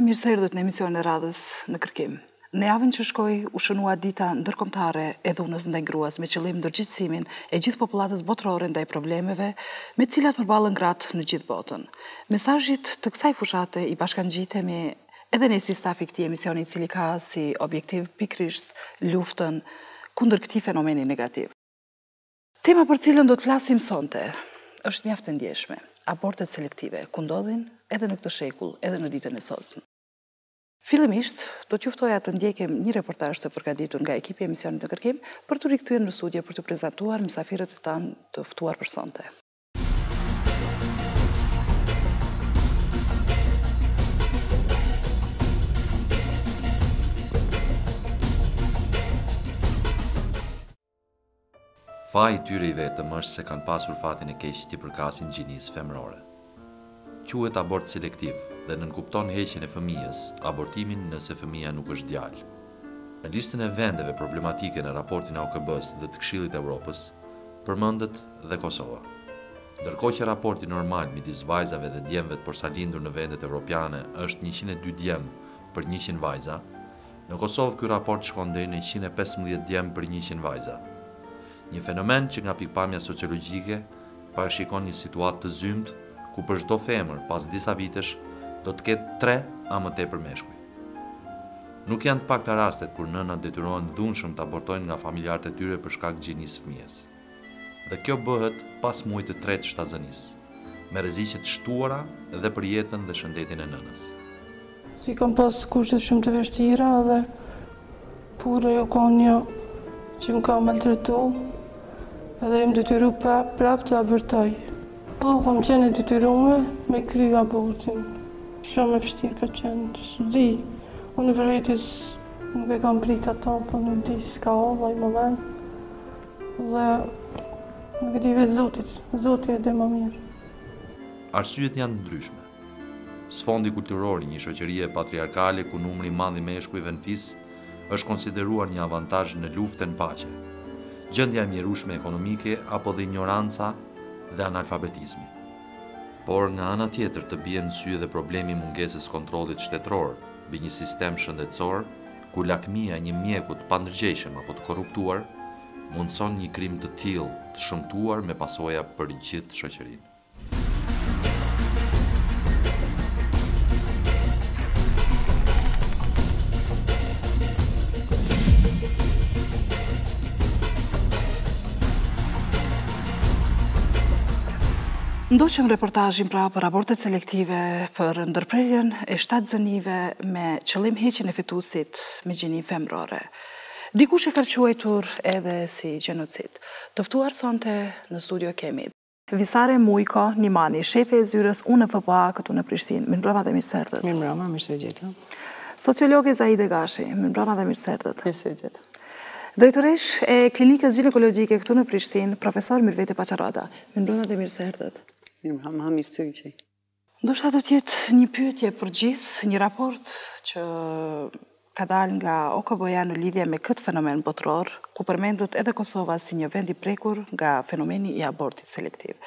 mirë se erdhët në emisionin e radhës Në Kërkim. Në javën që shkoi u shënua dita ndërkombëtare e dhunës ndaj gruas me qëllim ndërgjegjësimin e gjithë popullatës botërore ndaj problemeve me të cilat përballen gratë në gjithë botën. Mesazhit të kësaj fushate i bashkangjitemi edhe ne si staf i këtij emisioni i cili ka si objektiv pikërisht luftën kundër këtij fenomeni negativ. Tema për cilën do të flasim sonte është mjaft e ndjeshme. Abortet selektive, ku ndodhin edhe në këtë shekull, edhe në ditën e sotme. Fillimisht, do t'ju ftoja të ndjekim një reportazh të përgatitur nga ekipi i emisionit Në Kërkim për të rikthyer në studio për të prezantuar mysafirët e tanë të ftuar për sonte. Faji tyre i vetëm është se kanë pasur fatin e keq t'i përkasin gjinisë femërore. Quhet abort selektiv dhe nënkupton heqjen e fëmijës, abortimin nëse fëmia nuk është djalë. Në listën e vendeve problematike në raportin AOKB-s dhe të Këshillit të Evropës, përmendet dhe Kosova. Ndërkohë që raporti normal midis vajzave dhe djemve të porsalindur në vendet evropiane është 102 djem për 100 vajza, në Kosovë ky raport shkon deri në 115 djem për 100 vajza. Një fenomen që nga pikpamja sociologjike parashikon një situatë të zymt ku për çdo femër pas disa vitesh do të ketë 3 a më tepër meshkuj. Nuk janë të pakta rastet kur nënat detyrohen dhunshëm të abortojnë nga familjarët e tyre për shkak të gjinisë së fëmijës. Dhe kjo bëhet pas muajit të tretë shtazënisë, me rreziqe të shtuara edhe për jetën dhe shëndetin e nënës. I kam pas kushte shumë të vështira dhe pure jo ka një që më ka maltretu edhe më detyru prap të abortoj. Po, kam qenë e detyrume me kry abortin. Shumë e vështirë ka qenë, s'di. Unë vërejtis nuk e kam prit ato, po nuk di s'ka ova i moment. Dhe nuk e di vetë Zotit, Zotit e dhe më mirë. Arsyet janë ndryshme. Sfondi kulturor i një shoqërie patriarkale ku numri i madh i meshkujve në fis është konsideruar një avantazh në luftën paqe. Gjendja e mjerueshme ekonomike apo dhe ignoranca dhe analfabetizmi. Por nga ana tjetër të bie në sy edhe problemi mungesës kontrollit shtetëror mbi një sistem shëndetësor ku lakmia e një mjeku të pandërgjeshëm apo të korruptuar mundson një krim të tillë të shëmtuar me pasoja për gjithë shoqërinë. Ndoqëm reportazhin pra për abortet selektive, për ndërprerjen e 7 zënive me qëllim heqjen e fetusit me gjini femërore. Dikush e ka quajtur edhe si gjenocid. Të ftuar sonte në studio kemi Visare Mujko Nimani, shefe e zyrës UNFPA këtu në Prishtinë. Mirëmbrëma dhe mirë se erdhët. Mirëmbrëma, mirë se gjeta. Sociologe Zaide Gashi, mirëmbrëma dhe mirë se erdhët. Mirë se gjeta. Drejtoresh e klinikës ginekologjike këtu në Prishtinë, profesor Mirvete Paçarada. Mirëmbrëma dhe mirë se erdhët. Mirë se gjej. Ndoshta do të jetë një pyetje për gjithë, një raport që ka dalë nga OKB-ja në lidhje me këtë fenomen botror, ku përmendet edhe Kosova si një vend i prekur nga fenomeni i abortit selektiv.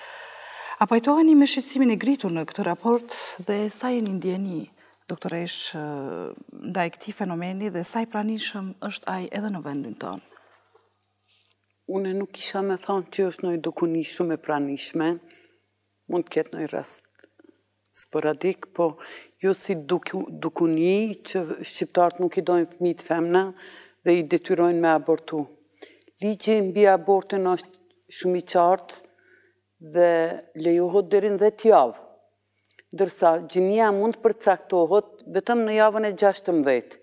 A pajtoheni me shqetësimin e gritur në këtë raport dhe sa jeni ndjeni, doktoresh, ndaj këtij fenomeni dhe sa i pranishëm është ai edhe në vendin tonë? Unë nuk kisha me thonë që është një dukuni shumë e pranishme, mund të ketë një rast sporadik, po jo si dukuni që shqiptarët nuk i dojnë fëmijët femna dhe i detyrojnë me abortu. Ligji mbi abortin është shumë i qartë dhe lejohet deri në 10 javë, ndërsa gjinia mund përcaktohet vetëm në javën e 16.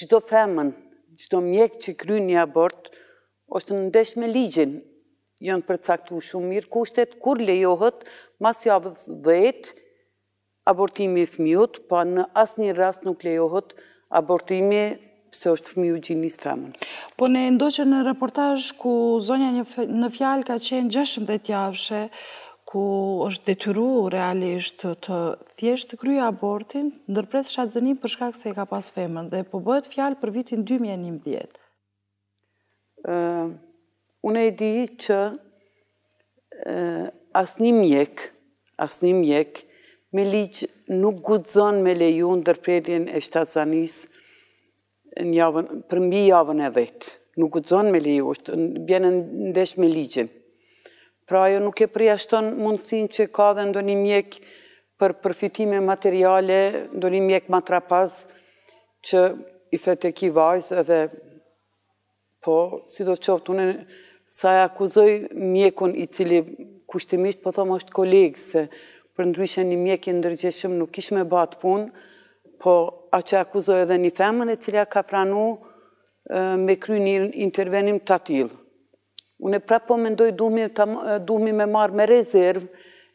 Çdo femën, çdo mjek që kryen një abort është në ndesh me ligjin. Janë përcaktuar shumë mirë kushtet kur lejohet mas javës 10 abortimi i fëmijës, pa në asnjë rast nuk lejohet abortimi pse është fëmiu gjinisë femën. Po ne ndoqëm në reportazh ku zonja në fjalë ka qenë 16 javëshe, ku është detyruar realisht të thjesht të kryejë abortin, ndërpres shtatzënim për shkak se e ka pas femën, dhe po bëhet fjalë për vitin 2011. Unë e di që asnjë mjek me ligj nuk guxon me leju ndërprerjen e shtatzanisë për mbi javën e 10. Nuk guxon me leju, bjen ndesh me ligjin. Pra ajo nuk e përjashton mundësinë që ka dhe ndonjë mjek për përfitime materiale, ndonjë mjek matrapaz që i thët e ki vajzë edhe po, si do qoftë, unë sa e akuzoj mjekun i cili kushtimisht po thom është kolegë, se për ndryshe një mjek i ndërgjeshëm nuk ish me batë punë, po a që akuzoj edhe një femën e cila ka pranu me kry një intervenim të atilë. Unë prapë po mendoj duhmi me marrë me rezervë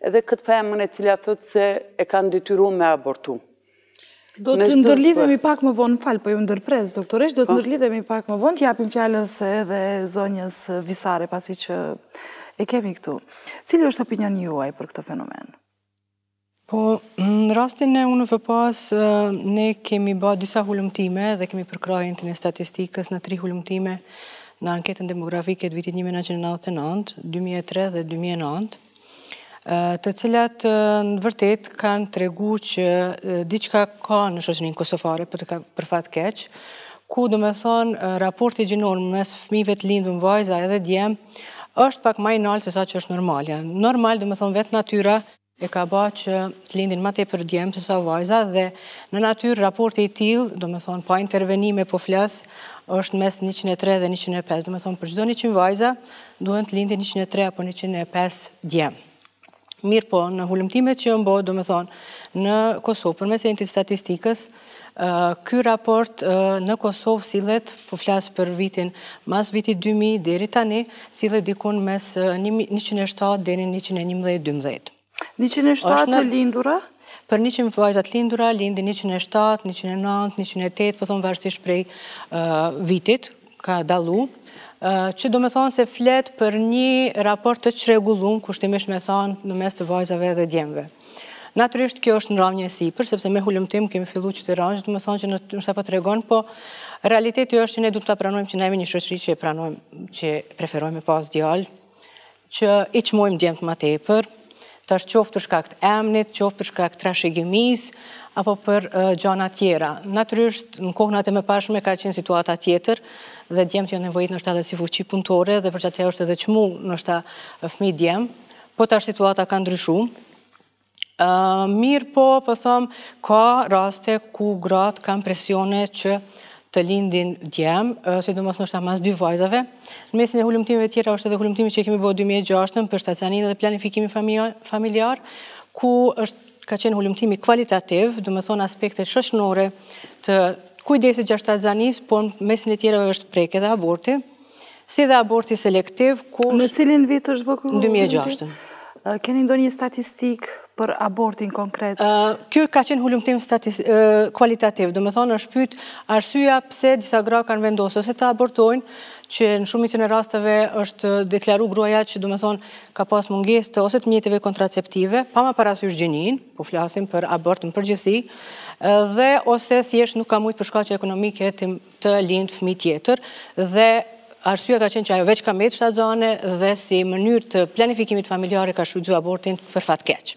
edhe këtë femën e cila thëtë se e kanë detyru me abortu. Do të ndërlidhemi pak më vonë, falë, po ju ndërpres, doktoresh, do të ndërlidhemi pak më vonë, t'japim fjallës edhe zonjës Visare, pasi që e kemi këtu. Cili është opinion juaj për këtë fenomen? Po, në rastin e UNFPA-s, ne kemi ba disa hulumtime dhe kemi përkrajën të një statistikës në 3 hulumtime në anketën demografike të vitit 1999, 2003 dhe 2009, të cilat në vërtet kanë tregu që diçka ka në shoqërinë kosovare për fat keq, ku do me thonë raporti gjinor mes fëmijëve të lindur vajza edhe djem është pak më i lartë se sa që është normalja. Normal do me thonë vetë natyra e ka ba që të lindin më tepër djem se sa vajza dhe në natyrë raporti i tillë, do me thonë pa intervenime po flas, është mes 103 dhe 105, do me thonë për çdo 100 vajza duhen të lindin 103 apo 105 djem. Mirë po, në hulumtimet që më do me thonë, në Kosovë, për mes e një statistikës, ky raport në Kosovë sillet, po flasë për vitin, mas vitit 2000 deri tani, sillet dikun mes 107 deri 111-12. 107 të lindura? Për 100 vajzat lindura, lindin 107, 109, 108, po thonë varësisht prej vitit, ka dallu, që do me thonë se flet për një raport të çrregullum, kushtimisht me thonë në mes të vajzave dhe djemve. Natyrisht kjo është në rrënjë e sipër, sepse me hulumtim kemi filluar që të rrënjë, do me thonë që nështë po tregon, po realiteti është që ne duhet ta pranojmë që ne jemi një shoqëri që që preferojmë me pas djalë, që i çmojmë djemt më tepër, tash qoftë për shkak të emnit, qoftë për shkak të trashëgimisë, apo për gjëra tjera. Natyrisht në kohën e mëparshme ka qenë situata tjetër dhe djemt janë nevojit nështë edhe si fuqi punëtore dhe për që atë është edhe çmu nështë fëmijë djem, po tash situata ka ndryshuar. Mirë po thëmë, ka raste ku gratë kanë presione që të lindin djem, sidomos nështë mas 2 vajzave. Në mesin e hulumtimeve tjera është edhe hulumtimi që kemi bërë 2006 për shtacianin dhe planifikimi familjar, ku ka qenë hulumtimi kualitativ, do me thonë aspektet shoqërore të kujdesit gjatë shtatzanisë, por në mesin e tjera është preke dhe aborti, si dhe aborti selektiv, ku... Në cilin vit është bërë kërë? Në 2006. Keni ndonjë statistik për abortin konkret? Kjo ka qenë hulumtim kualitativ, do me thonë është pyet arsyeja pse disa gra kanë vendosur ose të abortojnë, që në shumicën e rasteve është deklaru gruaja që do me thonë ka pas mungesë të ose të mjeteve kontraceptive, pa ma parasysh gjinin, po flasim për abort në përgjithësi, dhe ose thjesht nuk ka mujt për shkaqe ekonomike të lindë fëmijë tjetër, dhe arsyeja ka qenë që ajo veç ka mbetë shtatzane dhe si mënyrë të planifikimit familjare ka shfrytzuar abortin për fat keq.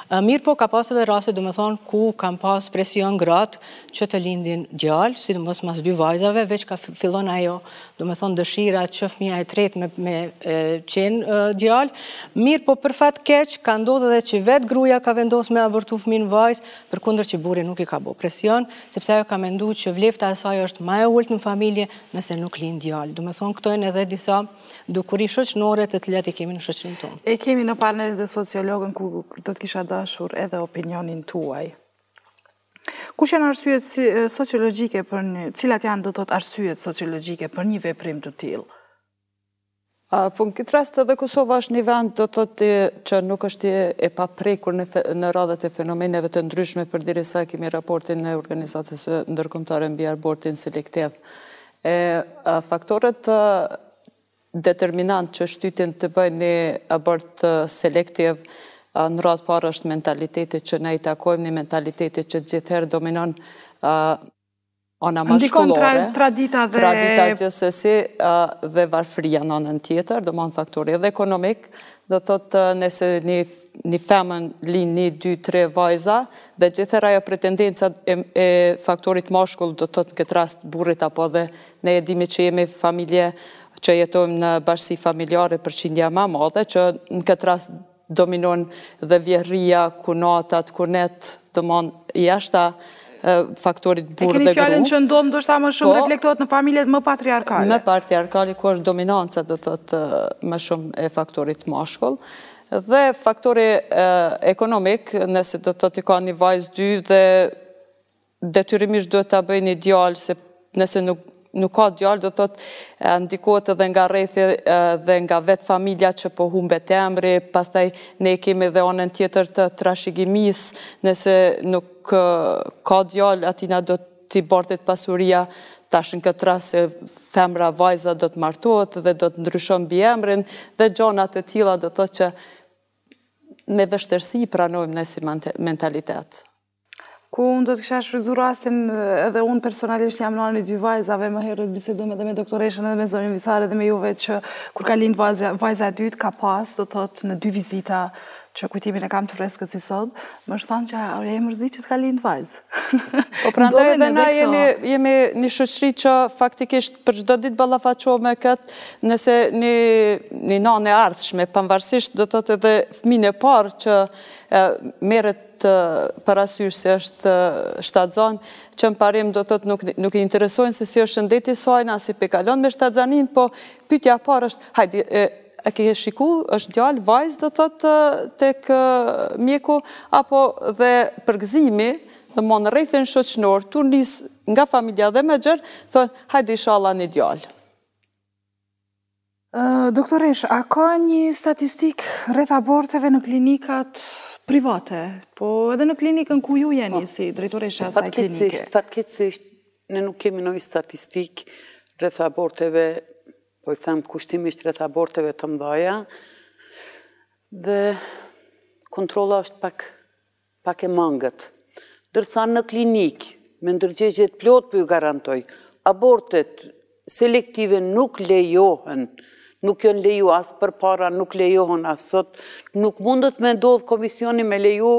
Mirë po ka pas edhe raste, do me thonë, ku kam pas presion gratë që të lindin djalë, sidomos mas 2 vajzave, veç ka fillon ajo, do me thonë, dëshira që fëmija e tretë me qenë djalë. Mirë po për fat keq, ka ndodhur edhe që vetë gruaja ka vendosur me abortu fëmin vajzë, përkundër që burri nuk i ka bërë presion, sepse ajo ka menduar që vlefta e saj është më e ulët në familje nëse nuk lind djalë. Do me thonë, këto janë edhe disa dukuri shoqërore të cilat i kemi në shoqërinë tonë. E kemi në panelit dhe sociologën ku do të kisha dashur edhe opinionin tuaj. Kush janë arsyet sociologjike cilat janë do të thotë arsyet sociologjike për një veprim të tillë? Po në këtë rast edhe Kosova është një vend do të thotë që nuk është e paprekur në radhët e fenomeneve të ndryshme përderisa kemi raportin e Organizatës Ndërkombëtare mbi abortin selektiv. Faktorët determinant që shtytin të bëjnë një abort selektiv në radhë parë është mentalitetit që ne i takojmë, një mentalitetit që gjithherë dominon ana mashkullore. Ndikon tradita gjithsesi dhe varfëria në anën tjetër, do më në faktori edhe ekonomik, do thotë nëse një femën linë 1, 2, 3 vajza, dhe gjithër ajo pretendencat e faktorit mashkull, do thotë në këtë rast burrit, apo dhe ne e dimi që jemi familje që jetojmë në bashkësi familjare për qindja ma madhe, që në këtë rast dominon dhe vjerria, kunatat, kunet, do më në jashta faktorit burë dhe gru. E keni fjallin që ndonë ndoshta më shumë reflektohet në familjet më patriarkale? Më patriarkale, ku është dominanca do të të më shumë e faktorit mashkull. Dhe faktori ekonomik, nëse do të të ka një vajzë 2 dhe detyrimisht duhet të bëjnë një djalë, se nëse nuk ka djalë, do të të ndikohet edhe nga rrethi dhe nga vetë familja që po humbet emri, pastaj ne kemi dhe anën tjetër të trashëgimis, nëse nuk ka djalë, atina do t'i bartet pasuria, tash në këtë rast se femra vajza do të martohet dhe do të ndryshon mbi emrin, dhe gjonat e tilla do të që me vështirësi pranojmë ne si mentalitet. Ku unë do të kisha shfrytzuar rastin, edhe unë personalisht jam nani 2 vajzave, më herët bisedojmë edhe me doktoreshën edhe me zonjën Visare dhe me juve që kur ka lind vajza e dytë ka pas, do thot në 2 vizita që kujtimin e kam të freskët si sot, më është thanë që e mërzit që të ka lind vajzë. Po prandaj edhe na jemi një shoqëri që faktikisht për çdo ditë ballafaqohem me këtë, nëse një nanë e ardhshme, pavarësisht do të thotë edhe fëmijën e parë që merret parasysh se është shtatzan, që në parim do të thotë nuk i interesojnë se si është shëndeti saj, as si kalon me shtatzanin, po pyetja e parë është, hajde, a ke shiku, është djalë, vajzë do të thotë tek mjeku, apo dhe përgëzimi, dhe më në rrethin shoqënor, turnis nga familja dhe me gjërë, thonë, hajde inshallah një djalë. Doktoresh, a ka një statistik rreth aborteve në klinikat private, po edhe në klinikën ku ju jeni si drejtoresha asaj klinike? Fatkeqësisht, ne nuk kemi ndonjë statistik rreth aborteve, po i them kushtimisht rreth aborteve të mëdha, dhe kontrolla është pak e mangët. Dërsa në klinik, me ndërgjegje të plot për ju garantoj, abortet selektive nuk lejohen, nuk janë leju as për para, nuk lejohen as sot, nuk mundet me ndodhë komisioni me leju,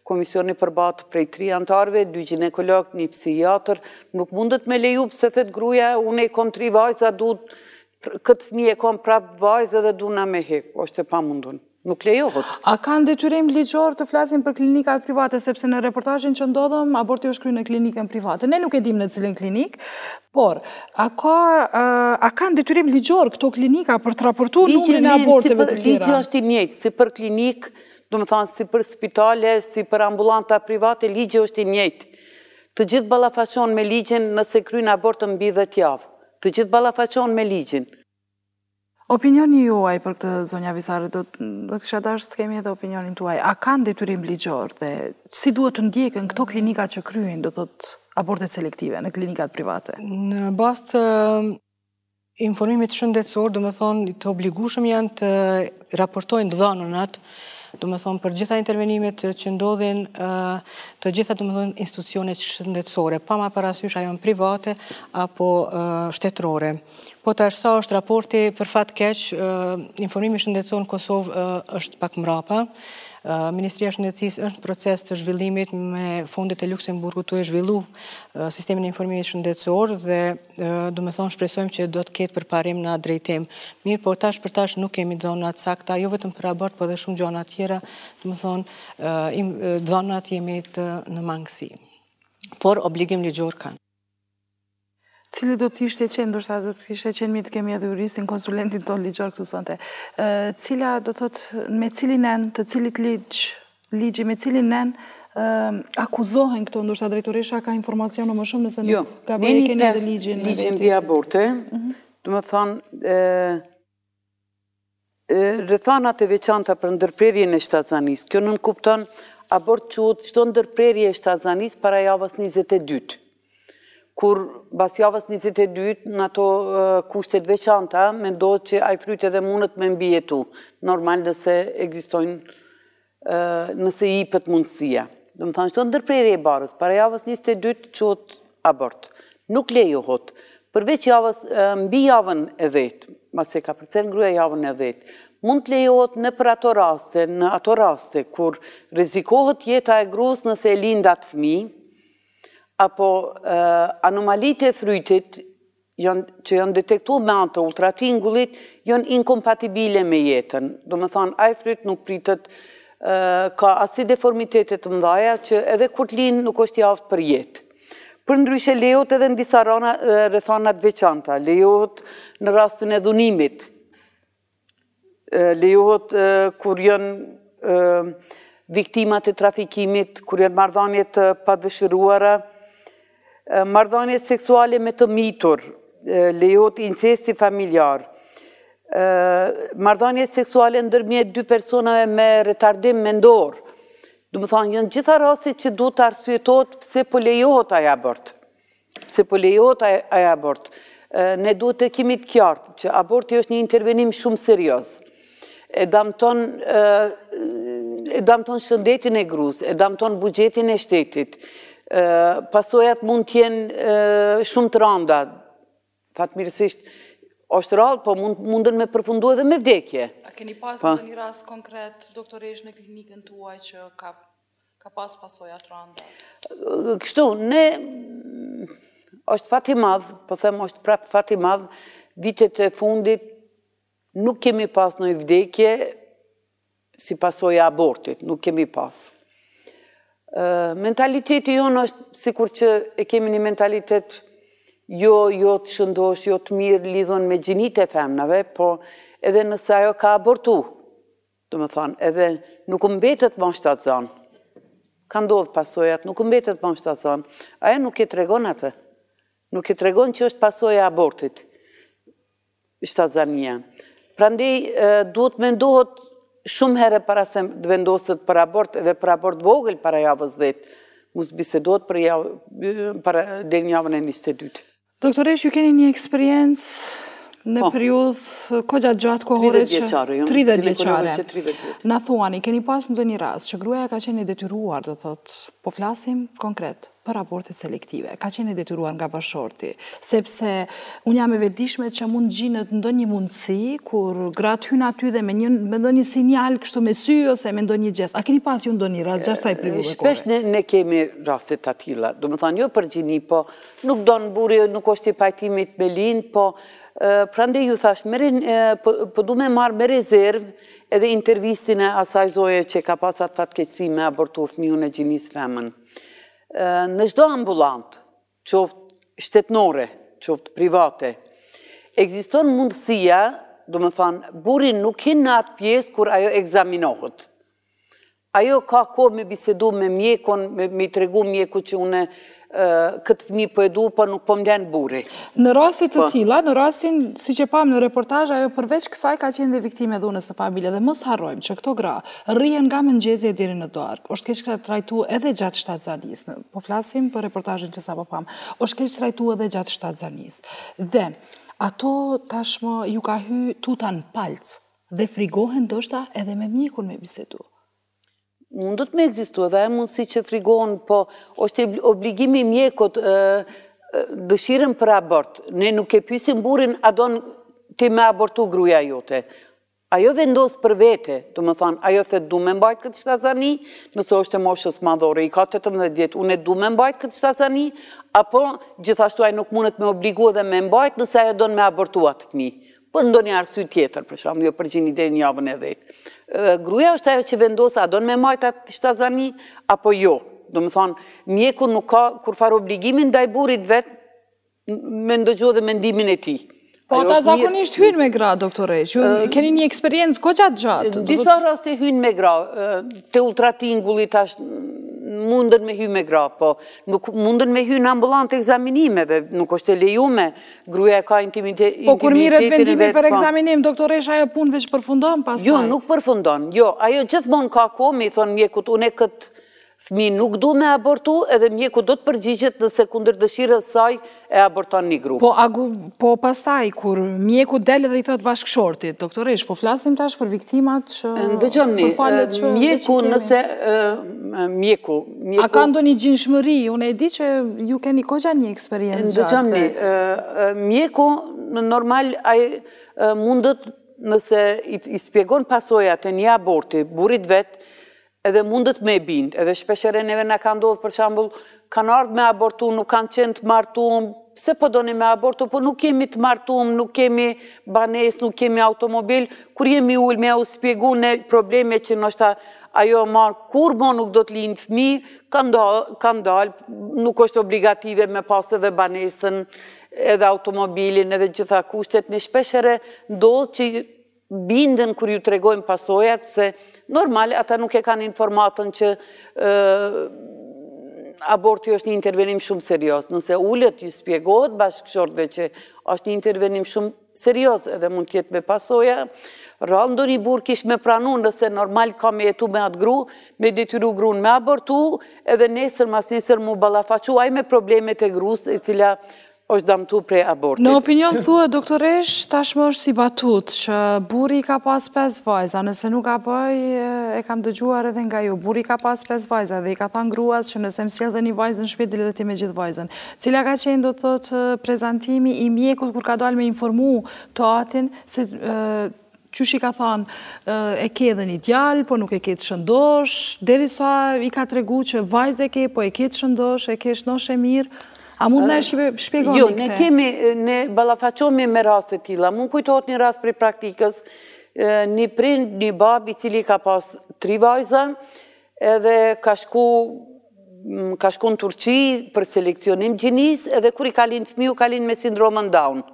komisioni përbatë prej 3 antarëve, 2 ginekolog, 1 psikiatër, nuk mundet me leju pëse thet gruaja, unë e kom 3 vajza, këtë fëmijë e kom prapë vajza dhe duna me hek, është e pamundun. Nuk lejohet. A kanë detyrim ligjor të flasin për klinikat private, sepse në reportajin që ndodhëm, aborti është kryer në klinikën private. Ne nuk e dim në cilin klinik, por a kanë detyrim ligjor këto klinika për të raportuar numrin e aborteve të tjera? Ligji është i njëjtë, si për klinik, do të thonë si për spitale, si për ambulanta private, ligji është i njëjtë. Të gjithë ballafaqohen me ligjin nëse kryejnë abort mbi 10 javë. Të gjithë ballafaqohen me ligjin. Opinioni juaj për këtë, zonja Visare, do të kisha dashur të kemi edhe opinionin tuaj. A kanë detyrim ligjor dhe si duhet të ndjekën këto klinika që kryejnë, do thotë, abortet selektive në klinikat private? Në bazë të informimit shëndetësor, do të thonë të obligueshëm janë të raportojnë dhënat, do të thonë për gjitha intervenimet që ndodhin të gjitha do të thonë institucionet shëndetësore, pa ma parasysh ajo private apo shtetërore. Po tash sa është raporti për fat keq, informimi shëndetësor në Kosovë është pak mrapa. Ministria e Shëndetësisë është në proces të zhvillimit me fondet e Luksemburgut të zhvillu sistemin e informimit shëndetësor dhe do të thonë shpresojmë që do të ketë përparim në atë drejtim. Mirë, por tash për tash nuk kemi dhëna të sakta, jo vetëm për abort, por edhe shumë gjëra tjera, do të thonë dhënat jemi në mangësi. Por obligim ligjor kanë. Cili do të ishte qenë, ndoshta do të ishte qenë mirë të kemi edhe juristin, konsulentin ton ligjor këtu sonte. Cila do thotë me cilin nen, të cilit ligji, me cilin nen akuzohen këto, ndoshta drejtoresha ka informacione më shumë nëse nuk ka bërë keni edhe ligjin. Ligjin mbi aborte, do të thonë rrethanat e veçanta për ndërprerjen e shtatzanisë. Kjo nënkupton abort quhet çdo ndërprerje e shtatzanisë para javës 22. Kur bas javës 22, në ato kushtet veçanta, mendohet që ai fryt edhe mundet me mbijetu. Normal nëse ekzistojnë, nëse jepet mundësia. Do të thonë çdo ndërprerje e barës para javës 22 quhet abort. nuk lejohet. Përveç javës, mbi javën e vetë, mase ka përcen gruaja javën e vetë, mund të lejohet në ato raste, kur rrezikohet jeta e gruas nëse e lind atë fëmijë, apo anomalitë e frytit që janë detektuar me anë të ultratingullit, janë inkompatibile me jetën. Do me thonë, ai fryt nuk pritet, ka asi deformitetet të mëdhaja që edhe kur të lind nuk është i aftë për jetë. Për ndryshe lejohet edhe në disa rrethana të veçanta, lejohet në rastin e dhunimit, lejohet kur janë viktimat e trafikimit, kur janë marrëdhënie të padëshiruara, marrëdhënie seksuale me të mitur, lejohet incesti familjar, marrëdhënie seksuale ndërmjet dy personave me retardim mendor. Do më thonë, janë gjitha rastet që duhet të arsyetohet pse po lejohet ai abort. Pse po lejohet ai abort. Ne duhet të kemi të qartë që aborti është një intervenim shumë serioz. E damton shëndetin e gruas, e damton buxhetin e shtetit. Pasojat mund t'jenë shumë të rënda. Fatmirësisht është rallë, po mundën me përfundu edhe me vdekje. A keni pas në një rast konkret, doktoresh, në klinikën tuaj që ka pas pasoja të rënda? Kështu, ne është fat i madh, po them është prap fat i madh, vitet e fundit nuk kemi pas në vdekje si pasoja abortit, nuk kemi pas. Mentaliteti jonë është sikur që e kemi një mentalitet jo të shëndosh, jo të mirë lidhën me gjinit e femnave, po edhe nëse ajo ka abortu, do më thonë, edhe nuk mbetet më shtatëzan. Ka ndodhë pasojat, nuk mbetet më shtatëzan. Ajo nuk e tregon atë. Nuk e tregon që është pasoja abortit, shtatëzania. Prandej, duhet me ndohet shumë herë para se të vendoset për abort, edhe për abort vogël para javës 10. Mos bisedohet dhe një javën e 22. Doktoresh, ju keni një eksperiencë në periudhë kogja gjatë kohore që... 30 vjeçare. Na thuani, keni pas në një rast që gruaja ka qenë detyruar, do thotë, po flasim konkret, për abortet selektive. Ka qenë detyruar nga bashorti, sepse unë jam e vetëdijshme që mund gjinet ndonjë mundësi kur gratë hyn aty dhe me ndonjë sinjal kështu me sy ose me ndonjë gjest. A keni pas ju ndonjë rast gjatë kësaj periudhe? Shpesh ne kemi rastet të tilla. Do të thonë jo për gjini, po nuk don burri, nuk është i pajtimit me lind, po prandaj ju thash, po du me marrë me rezervë edhe intervistin e asaj zoje që ka pas atë fatkeqësi me abortu fëmijën e gjinis femën. Në çdo ambulant, qoftë shtetnore, qoftë private, ekziston mundësia, do më thonë, burri nuk hin në atë pjesë kur ajo ekzaminohet. Ajo ka kohë me bisedu me mjekun, me i tregu mjeku që une këtë fëmijë po edu, po nuk po mlen burri. Në rastet të tilla, në rastin, si që pam në reportazh, ajo përveç kësaj ka qenë dhe viktime dhunës së familje, dhe mos harrojmë që këto gra rrihen nga mëngjesi deri në darkë. Është keq trajtuar edhe gjatë shtatzanisë. Po flasim për reportazhin që sapo pam. Është keq trajtuar edhe gjatë shtatzanisë. Dhe ato tashmë ju ka hy tuta në palc dhe frigohen ndoshta edhe me mjekun me bisedu. Mundët me egzistu edhe e mundësi që frigohen, po është obligimi mjekut dëshirën për abort. Ne nuk e pyesim burrin a don ti me abortu gruaja jote. Ajo vendos për vete, do më thonë, ajo thet du me mbajt këtë shtatzani, nëse është e moshës madhore, i ka 18 vjetë, unë du me mbajt këtë shtatzani, apo gjithashtu ajo nuk mundet me obligu dhe me mbajt nëse ajo don me abortu atë fëmijë. Po ndonjë arsye tjetër, për shembull, jo për gjini deri në javën e 10. Gruaja është ajo që vendos a don me mbajt atë shtatzani apo jo. Do më thonë, mjeku nuk ka kurfar obligimin ndaj burrit vet me ndëgju dhe mendimin e tij. Po ata zakonisht hyn me gra, doktoresh. Ju keni një eksperiencë goxha gjatë. Disa raste hyn me gra, te ultratingulli tash mundën me hy me gra, po nuk mundën me hy në ambulant ekzaminimeve, nuk është e lejume, gruaja ka intimitetin e vet. Po kur mirët vendimi për ekzaminim, doktoresh, ajo punë veç përfundon pastaj? Jo, nuk përfundon. Jo, ajo gjithmonë ka kohë, me i thonë mjekut, unë këtë fëmi nuk du me abortu, edhe mjeku do të përgjigjet nëse kundër dëshirës saj e aborton një grup. Po pastaj, kur mjeku del dhe i thot bashkëshortit, doktoresh, po flasim tash për viktimat që... Ndëgjomni, mjeku nëse... Mjeku... A ka ndonjë gjinshmëri? Unë e di që ju keni koqa një eksperiencë gjatë. Ndëgjomni, mjeku normal mundët nëse i spjegon pasojat e një aborti, burit vetë, edhe mundët me bind, edhe shpeshere neve nga ka ndodhë, për shambull, kanë ardhë me abortu, nuk kanë qenë të martuam, pse po doni me abortu, po nuk kemi të martuam, nuk kemi banes, nuk kemi automobil, kur jemi ullë me u spjegu në probleme që nështë ajo marë, kur mo nuk do të linë fëmi, kanë dalë, nuk është obligative me pas edhe banesën, edhe automobilin, edhe gjitha kushtet, në shpeshere ndodhë që bindën kër ju tregojnë pasojat, se normal, ata nuk e kanë informatën që aborti është një intervenim shumë serios. Nëse ullët ju spjegohet bashkëshortve që është një intervenim shumë serios edhe mund tjetë me pasoja, rando një burë kish me pranu nëse normal ka me jetu me atë gru, me detyru grun me abortu, edhe nesër mas nesër mu balafaqu aj me problemet e grus e cila është damtu prej abortit. Në opinion thua, doktoresh, tashmë është si batut që buri ka pas 5 vajza, nëse nuk ka bëj, e kam dëgjuar edhe nga ju, buri ka pas 5 vajza dhe i ka thënë gruas që nëse mësjell dhe një vajzë në shtëpi dhe ti me gjithë vajzën. Cila ka qenë do të thotë prezantimi i mjekut kur ka dalë me informu të atin se qysh i ka thënë e ke edhe një djalë, po nuk e ke të shëndosh, derisa i ka tregu që vajzë e ke, po e ke të shëndosh, e ke shnoshe mirë. A mund në shpjegoni këte? Ne kemi, ne balafaqomi me rastet tilla. Mund kujtohet një rast prej praktikës, një prind, një bab i cili ka pas 3 vajza, edhe ka shku në Turqi për seleksionim gjinis, edhe kur i kalin fëmiu, kalin me sindromën Down.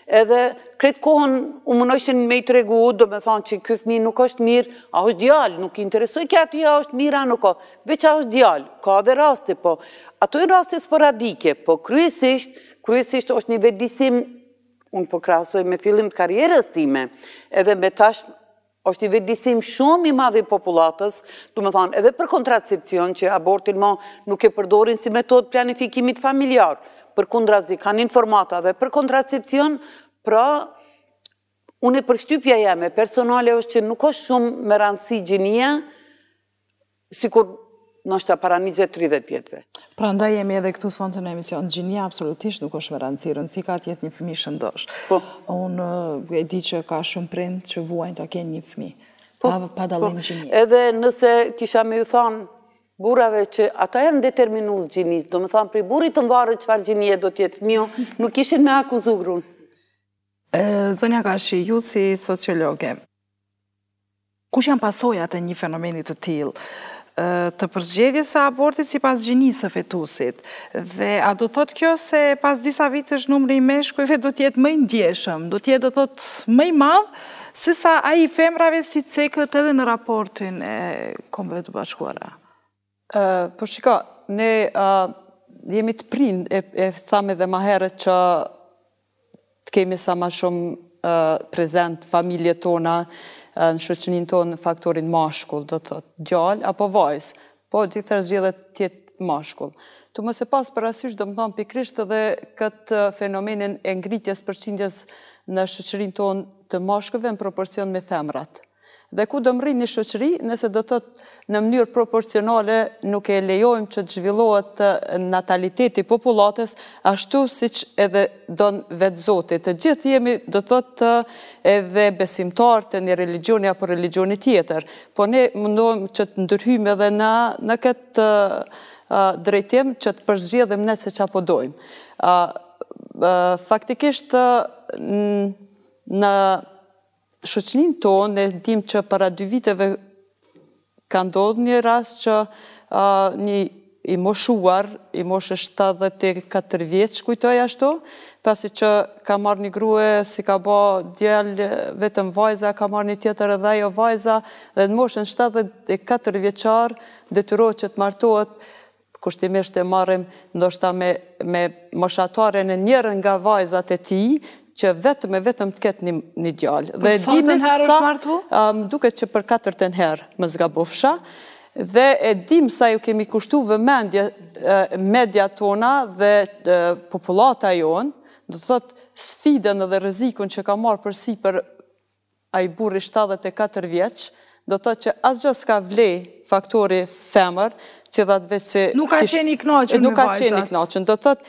Edhe kretë kohën u mënojshin me i tregu, do me thonë që ky fëmi nuk është mirë, a është djalë, nuk i interesoj kja aty, a është mirë, a nuk o, veç a është djalë, ka dhe raste, po. Ato e raste sporadike, po kryesisht është një vedisim, unë po krasoj me fillim të karierës time, edhe me tash është një vedisim shumë i madh i popullatës, do me thonë, edhe për kontracepcion, që abortin mo nuk e përdorin si metodë planifikimit familjar, për kundrazi, kanë informata dhe për kontracepcion, pra, unë e përshtypja jeme, personale është që nuk është shumë me rëndësi gjinia, sikur nështë para 20-30 vjetëve. Pra ndaj jemi edhe këtu sonte në emision, gjinia absolutisht nuk është me rëndësi, rëndësi ka tjetë një fëmi shëndosh. Unë e di që ka shumë prind që vuajnë të kenë një fëmi, pa dalim gjinia. Edhe nëse kisha me ju thonë, burave që ata janë determinus gjinis, do me thamë prej burit të mbarë qëfar gjinie do tjetë fëmio, nuk ishin me akuzu grun. Zonja Gashi, ju si sociologe, kush janë pasojat e një fenomenit të tillë, të përzgjedhjes së abortit sipas gjinisë së fetusit, dhe a do thot kjo se pas disa vitësh numri i meshkujve do t'jetë më i ndjeshëm, do t'jetë do thot më i madh, se sa ai i femrave si cekët edhe në raportin e Kombeve të Bashkuara? Po shiko, ne jemi të prind, e thamë edhe më herët që të kemi sa më shumë prezent familje tona, në shoqërinë tonë faktorin mashkull, do të thotë djalë apo vajzë, po gjithër zgjedhet tjetë mashkull. Tu mos e pas parasysh, do më thonë pikrisht edhe këtë fenomenin e ngritjes përqindjes në shoqërinë tonë të mashkujve në proporcion me femrat. Dhe ku do më rrinë një shoqëri, nëse do të në mënyrë proporcionale nuk e lejojmë që të zhvillohet nataliteti populatës, ashtu si që edhe donë vetë Zotit. Të gjithë jemi do të të edhe besimtar të një religioni apo religioni tjetër, po ne mundohem që të ndërhyjmë edhe në këtë drejtim që të përzgjedhim ne se qa po dojmë. Faktikisht në shoqërinë tonë, ne dim që para 2 viteve ka ndodhur një rast që një i moshuar, i moshë 74 vjeç, kujtoj ashtu, pasi që ka marrë një grue, si ka ba djallë vetëm vajza, ka marrë një tjetër edhe ajo vajza, dhe në moshën 74 vjeçar, detyrohet që të martohet, kushtimisht e marrim ndoshta me moshatare në njërën nga vajzat e tij, që vetëm të ketë një djallë. Për sa të herë është martu? Duket që për 4 herë më zgabofsha, Dhe e dim sa ju kemi kushtu vëmendje media tona dhe populata jonë, do të thot sfidën dhe rrezikun që ka marrë përsi për ai burri 74 vjeç, do të thot që asgjë s'ka vlej faktori femër, që dha veç se nuk ka qenë i kënaqur me vajzat. Nuk ka qenë i kënaqur, do të thot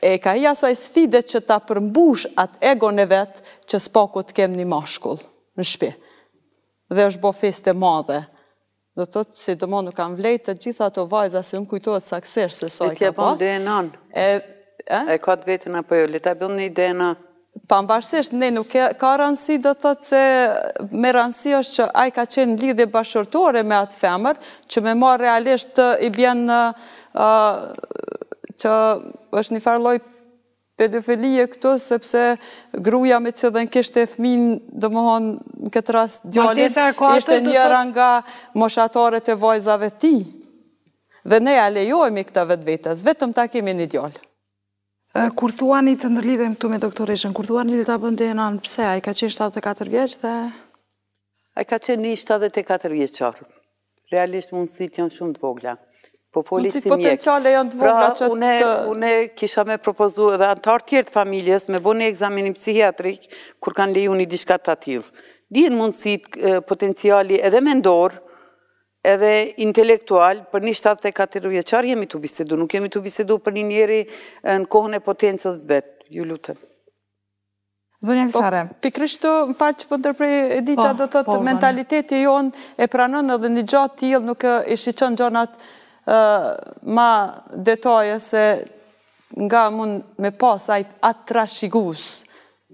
e ka i asaj sfide që ta përmbush atë egon e vet që s'paku të kem një mashkull në shtëpi. Dhe është bo feste madhe. Do të thotë, sidomos nuk kanë vlejt të gjitha ato vajza, se më kujtohet saksesht se sa i ka pas. E ka të vetën apo jo, le ta bëjmë një DNA. Pavarësisht, ne nuk ka rëndësi, do të thotë se me rëndësi është që ai ka qenë lidhje bashkërtore me atë femër, që me marë realisht i bjen që është një farloj pedofilie këtu, sepse gruja me që dhe në kishte fëmin, dhe më honë në këtë rast djallit, ishte njëra nga moshatarët e vajzave ti. Dhe ne ja lejojmë i këta vetës, vetëm ta kemi një djallë. Kur thuani të ndërlidhem këtu me doktoreshën, kur thuani ta bën DNA-n, pse? Ai ka qenë 74 vjeç dhe... Ai ka qenë një 74 vjeçar. Realisht mundësit janë shumë të vogla. Po foli si mjek. Potenciale janë të vogla që të... Une kisha me propozu edhe antarë tjerë të familjes me bo një ekzamenim psihiatrik kur kanë leju një diçka të tillë. Dihen mundësit potenciali edhe mendor, edhe intelektual, për një 74 vjeçar jemi të bisedu, nuk jemi të bisedu për një njeri në kohën e potencës vetë. Ju lutem. Zonja Visare. Pikrisht të më falë që për ndërprej Edita, do të të mentaliteti jonë e pranon edhe një gjatë tillë, nuk e shiqon gjonat ma detaje se nga mund me pas atë trashëgus,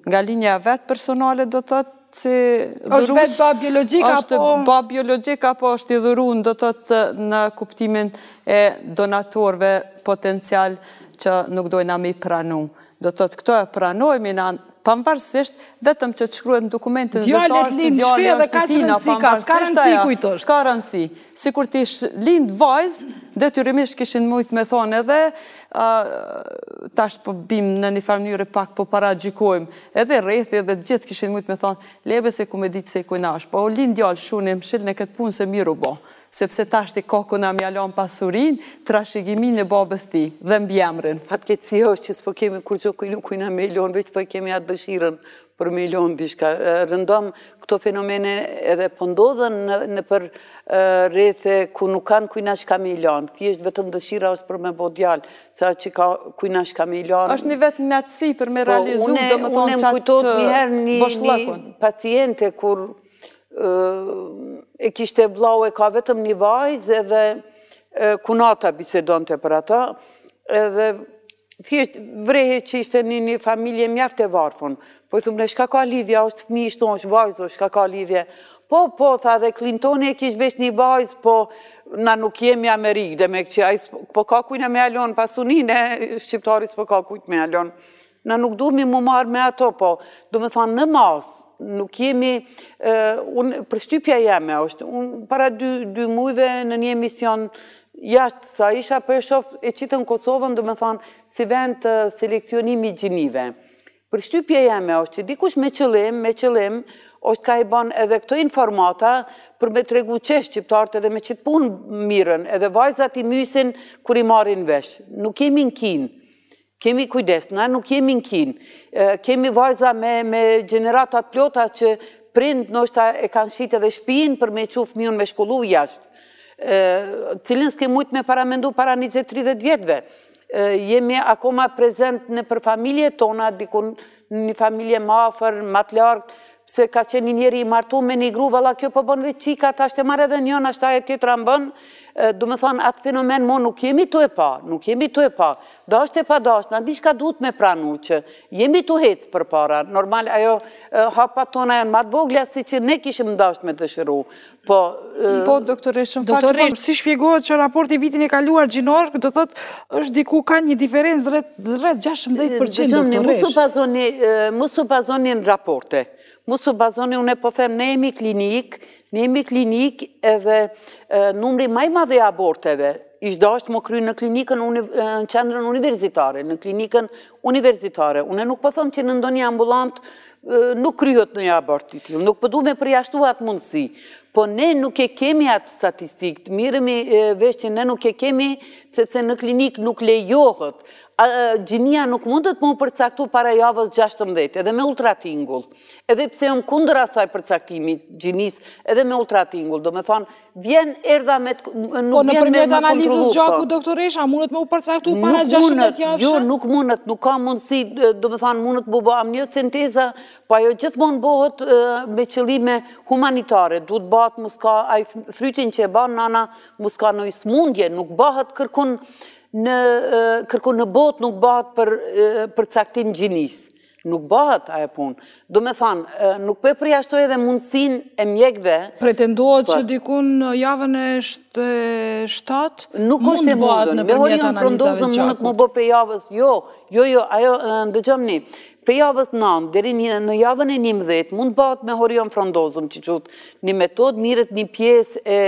nga linja vetë personale do të të është vetë ba biologika, është ba biologika, po është i dhurun, do të të në kuptimin e donatorve potencial që nuk dojna me i pranu. Do të të këto e pranojmë në pavarësisht, vetëm që të shkruhet në dokumentin zyrtar si djalli është i tina, pavarësisht s'ka rëndësi. Sikur t'i lind vajzë, detyrimisht kishin mujt me thonë edhe, tash po bim në një farë mënyrë pak po paragjikojmë, edhe rrethi edhe gjithë kishin mujt me thonë, lebe se ku me ditë se i kujnash, po lind djallë shunim shilë në këtë punë se miru bo, sepse tash t'i kokuna mjalon pasurin, trashëgimin e babës ti dhe mbjemrin. Fatkeqësia është që s'po kemi kur gjo kujna me ilon, veç po kemi atë dëshirën për me ilon dishka. Rëndom këto fenomene edhe po ndodhen në për rrethe ku nuk kanë kujna shka me ilon. Thjesht vetëm dëshira është për me bo djallë, sa që ka kujna shka me ilon. është një vetë një atësi për me realizu, do më thonë qatë boshlëkun. Një paciente kur e kishte vllau e ka vetëm një vajzë edhe kunata bisedon të për ata, edhe thjesht vrehe që ishte një familje mjaft e varfën. Po i thumë, shka ka lidhja, është fëmi ishtë tonë, është vajzë, shka ka lidhje. Po, tha dhe Clintoni e kish vesh një vajzë, po na nuk jemi Amerikë, dhe me që po ka kujnë me alon, pasunin e shqiptaris po ka kujnë me alon. Na nuk duhemi mu marrë me ato, po do me thanë në masë, nuk jemi, për shtypja jeme është, para 2 mujve në një emision jashtë sa isha për shof e qitë në Kosovën, do me thanë, si vend të selekcionimi gjinive. Për shtypja jeme është që dikush me qëllim, është ka i ban edhe këto informata për me tregu qesh shqiptarët edhe me qitë punë mirën, edhe vajzat i mysin kur i marin vesh. Nuk jemi në kinë. Kemi kujdes, na nuk jemi në kinë. Kemi vajza me generatat plota që prind nështë e kanë shite dhe shpinë për me qu fëmijën me shkollu jashtë. Cilin s'ke mujtë me paramendu para 20-30 vjetëve. Jemi akoma prezent në për familje tona, dikun një familje ma afer, ma të largë, pse ka qenë një njeri i martu me një gru, valla kjo po bënve qika, ta shte marrë edhe njën, ashta e tjetra më bënë, du me thonë, atë fenomen mo nuk jemi të e pa, dasht e pa dasht, në di shka duhet me pranu që jemi të hecë për para, normal, ajo hapa tona janë matë voglja, si që ne kishim dasht me të shëru, po, doktoresh, si shpjegohet që raporti vitin e kaluar gjinor, do të thotë, është diku ka një diferencë rreth 16%, doktoresh. Musu bazoni në raporte, musu bazoni, unë e po them, ne jemi klinik edhe numri maj madhe aborteve, ishda është më kry në klinikën në qendrën universitare, në klinikën universitare. Unë nuk po them që në ndonjë ambulant nuk kryot në abort, nuk përdu me përjashtu atë mundësi, Po ne nuk e kemi atë statistikë, mirëmi vesh që ne nuk e kemi, sepse në klinik nuk lejohet. Gjinia nuk mundet mu përcaktu para javës 16, edhe me ultratingull. Edhe pse jam kundër asaj përcaktimi gjinis, edhe me ultratingull. Do me thonë, vjen erdha me nuk vjen me më kontrolu. Po në përmjet analizës gjaku, doktoresha, mundet me u përcaktu para 16 javës? Jo, nuk mundet, nuk ka mundësi, do me thonë, mundet mu bo amniocenteza, po ajo gjithmonë bëhet me qëllime humanitare. Duhet bëhet muska, aj frytin që e banë nana, muska në smundje, nuk bëhet kërkun në botë, nuk bëhet për caktim gjinis. Nuk bëhet aje punë. Do me thanë, nuk përjashtoj edhe mundësin e mjekve. Pretendohet që dikun javën e 7 nuk është e mundën. Me horion frondozën mundët më bë për javës. Jo, ajo ndëgjëm një. Për javës 9, deri në javën e 11, mund bëhet me horion frondozëm, që qëtë një metod, mirët një pjesë e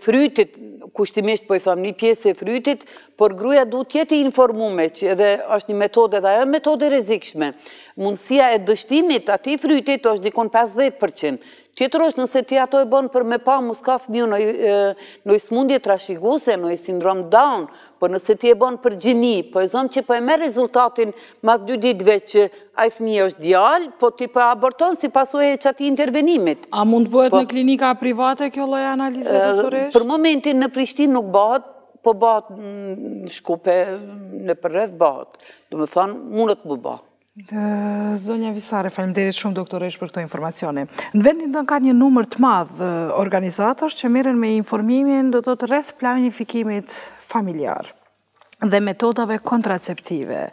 frytit, kushtimisht po i thëmë një pjesë e frytit, por gruja duhet jetë informume, që edhe është një metode dhe ajo metode rezikshme. Mundësia e dështimit ati frytit është dikon 50%. Tjetër është nëse ti ato e bënë për me pa muska fëmiu në smundje trashiguse, në sindrom Down, po nëse ti e bënë për gjini, po e zonë që po e me rezultatin ma 2 ditëve që aj fëmijë është djalë, po ti po aborton si pasojë e qati intervenimit. A mund bëhet në klinika private kjo lloj analize, doktoresh? Për momentin në Prishtinë nuk bëhet, po bëhet në Shkupe, në përreth bëhet. Do me thonë, mundet më bëhet. Zonja Visare, faleminderit shumë doktoresh për këto informacione. Në vendin tonë ka një numër të madh organizatash që merren me informimin do të rreth planifikimit familjar dhe metodave kontraceptive.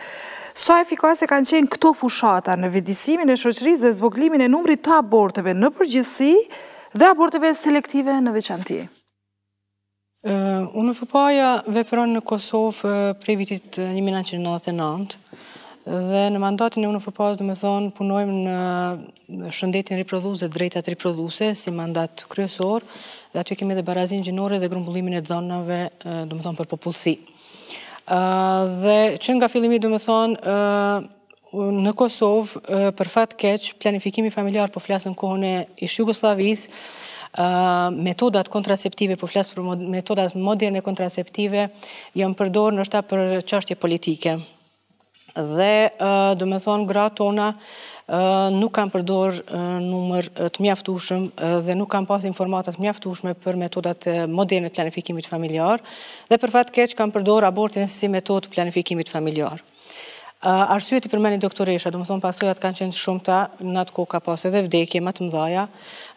Sa efikase kanë qenë këto fushata në vëdësimin e shoqërisë dhe zvoglimin e numrit të aborteve në përgjithësi dhe aborteve selektive në veçanti? UNFPA-ja vepron në Kosovë prej vitit 1999. Dhe në mandatin e UNFPA-s, do me thonë, punojmë në shëndetin riprodhuese, drejtat riprodhuese, si mandat kryesor, dhe aty kemi dhe barazin gjinore dhe grumbullimin e zonave, do me thonë, për popullsi. Dhe që nga fillimi, do me thonë, në Kosovë, për fat keq, planifikimi familjar po flasë në kohën e ish Jugoslavis, metodat kontraceptive, po flasë për metodat moderne kontraceptive, janë përdorë nështë për çështje politike. Dhe, do me thonë, gratë tona nuk kanë përdor numër të mjaftueshëm dhe nuk kanë pas informatat mjaftueshme për metodat moderne të planifikimit familjar dhe për fat keq kanë përdor abortin si metodë të planifikimit familjar. Arsyet i përmendin doktoresha, do me thonë pasojat kanë qenë shumëta, në atë kohë ka pas edhe vdekje më të mëdhaja,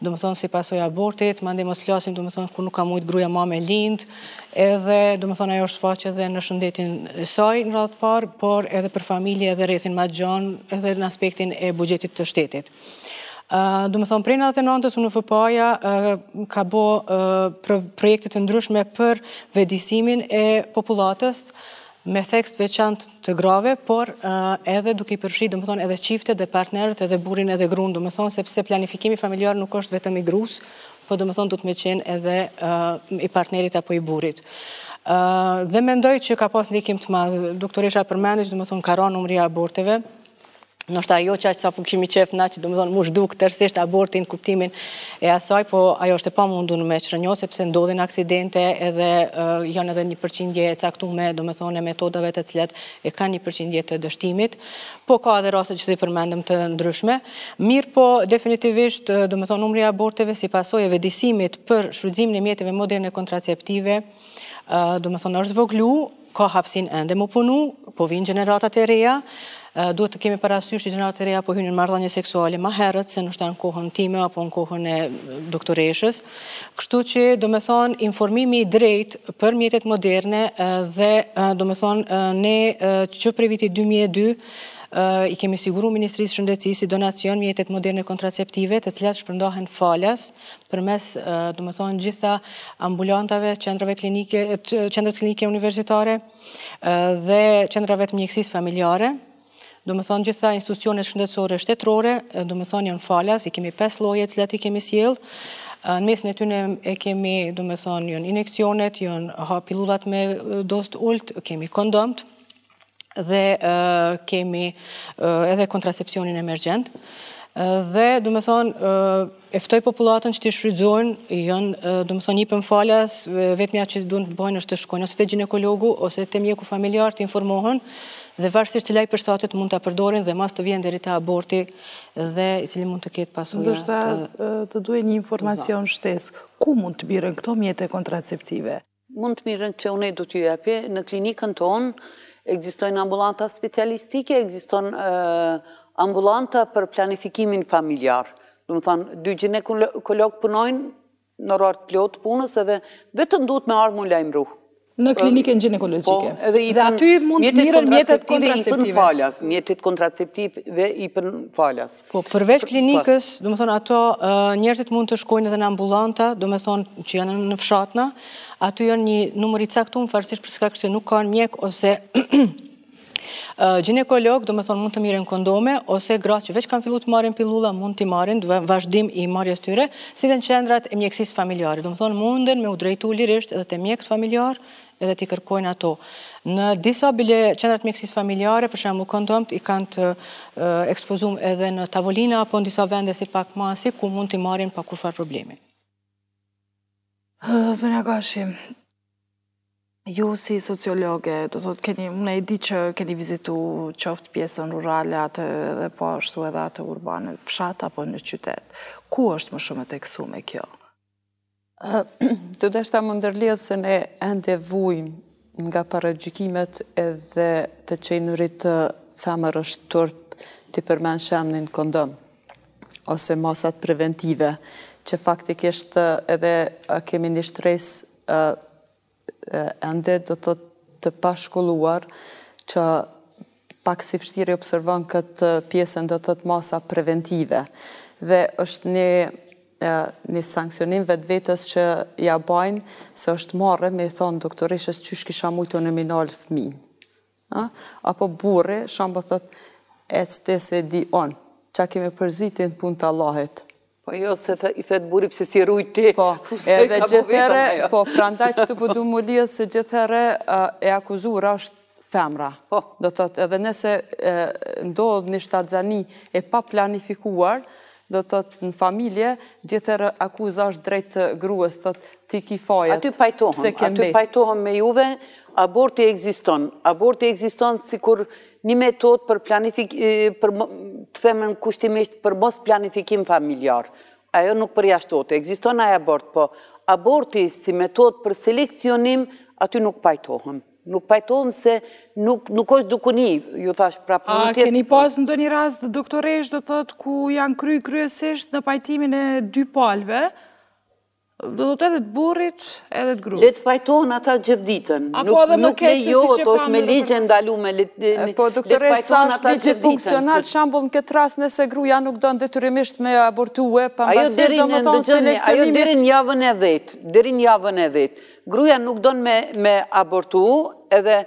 do me thonë si pasojë abortit, mandej mos flasim, do me thonë kur nuk ka mujt gruaja ma me lind, edhe do me thonë ajo është faqe edhe në shëndetin e saj në radhë parë, por edhe për familje edhe rrethin ma gjanë, edhe në aspektin e buxhetit të shtetit. Do me thonë, prej 99-ës UNFPA-ja ka bo projekte të ndryshme për vëdësimin e popullatës, me thekst veçant të grave, por edhe duke i përfshi, do me thonë, edhe qifte dhe partnerët edhe burin edhe gruan, do me thonë, sepse planifikimi familjar nuk është vetëm i grus, po do me thonë, du të me qenë edhe i partnerit apo i burit. Dhe mendoj që ka pas ndikim të madhë, doktoresha përmendis, do me thonë, ka ra numri aborteve, nështë ajo që sa po kemi qef na që do me thonë mu shduk tërsisht abortin, kuptimin e asaj, po ajo është e pa mundu në me qërënjo, sepse ndodhin aksidente edhe janë edhe një përqindje e caktume, do me thonë e metodave të cilat e ka një përqindje të dështimit, po ka edhe raste që të i përmendëm të ndryshme. Mirë po, definitivisht, do me thonë numri aborteve si pasojë e vëdësimit për shfrytëzimin e mjeteve moderne kontraceptive, do me thonë është zvoglu, ka hapsin ende më punu, po vinë gjeneratat e reja, duhet të kemi parasysh që gjeneratat e reja po hynin në marrëdhënie seksuale më herët se nështë në kohën time apo në kohën e doktoreshës. Kështu që, do me thonë, informimi i drejt për mjetet moderne dhe, do me thonë, ne që prej vitit 2002 i kemi siguru Ministrisë Shëndetësisë si donacion mjetet moderne kontraceptive të cilat shpërndahen falas përmes, do me thonë, gjitha ambulantave, qendrave klinike, qendrës klinike universitare dhe qendrave të mjekësisë familjare. Do me thonë gjitha institucionet shëndetësore shtetërore, do me thonë janë falas, i kemi 5 lloje të cilat i kemi sjell. Në mesin e tyne e kemi, do me thonë, janë injekcionet, janë pilullat me dozë të ulët, kemi kondomt dhe kemi edhe kontracepcionin emergjent. Dhe, do me thonë, eftoj populatën që të shfrytëzojnë, do me thonë, njipën falas, vetëmja që duhet të bëjnë është të shkojnë, ose të ginekologu, ose të mjeku familjar të informohen, dhe varësisht cila i përshtatet mund të përdorin dhe mas të vjen deri te aborti dhe i cili mund të ketë pasojë. Ndoshta të duhet një informacion shtesë. Ku mund të birën këto mjete kontraceptive? Mund të mirën që unë do t'ju jepi, në klinikën tonë ekzistojnë ambulanta specialistike, ekziston ambulanta për planifikimin familjar. Do më thanë, 2 ginekolog punojnë në orar të plot punës edhe vetëm duhet me ardhë më lajmëru. Në klinikën ginekologjike. Dhe aty mund të mirën mjetet kontraceptive. Mjetet kontraceptive i pën falas. Po, përveç klinikës, do me thonë, ato njerëzit mund të shkojnë edhe në ambulanta, do me thonë që janë në fshatna, aty janë një numër i caktuar, varësisht për shkak se nuk kanë mjek ose ginekolog, do me thonë mund të mirën kondome, ose gratë që veç kanë fillu të marrin pillulla, mund të marrin vazhdim i marrjes tyre, si dhe në qendrat e mjekësisë familjare. Do me thonë munden me u drejtu lirisht edhe te mjekët familjar, edhe t'i kërkojnë ato. Në disa bile qendrat mjekësisë familjare, për shembull kondomt, i kanë të ekspozum edhe në tavolina, apo në disa vende si pak masi, ku mund t'i marrin pa kurfar problemi. Zonja Gashi, ju si sociologe, do thot, unë e di që keni vizitu qoftë pjesën rurale, atë dhe po ashtu edhe atë urbane, fshat apo në qytet. Ku është më shumë e theksuar kjo? Të deshta më ndërlidh se ne ende vujmë nga paragjykimet edhe të qenurit të femër është turp të përmen shemnin kondom, ose masat preventive, që faktikisht edhe kemi një shtres ende do të pashkolluar që pak si vështirë observon këtë pjesën do të masa preventive. Dhe është një sankcionim vetë vetës që ja bajnë se është marrë me thonë doktoreshës qysh kisha mujtu në minalë fëmin. Apo burri, shambo thot, e cte se di onë, që kemi përzitin punë të Allahit. Po jo, se i thetë buri pëse si rujti. Po, edhe gjithëherë, po, prandaj që të përdu më lidhë se gjithëherë e akuzura është femra. Do të thotë, edhe nëse ndodhë një shtatzani e pa planifikuar, do të thotë në familje, gjithëherë akuza është drejtë gruës, thotë ti ki fajet. Aty pajtohëm me juve, aborti ekziston. Aborti ekziston si kur një metod për të themen kushtimisht për mos planifikim familjar. Ajo nuk përjashtohet. Ekziston ajo abort, po aborti si metod për selekcionim, aty nuk pajtohëm. Nuk pajtohëm se nuk është dukuni, ju thash prapë. A keni pas në do një rast doktoresh do thotë ku janë kryesisht në pajtimin e 2 palve, do të edhe të burit edhe të grus. Le të pajtohen ata gjithditën. Nuk lejohet, është me ligje ndalume. Po, doktoresh, sa është ligje funksional, shambull në këtë rast nëse gruja nuk do në detyrimisht me abortue, pambasisht do më tonë selekcionimi. Ajo deri në javën e 10. Gruja nuk do në me abortu, edhe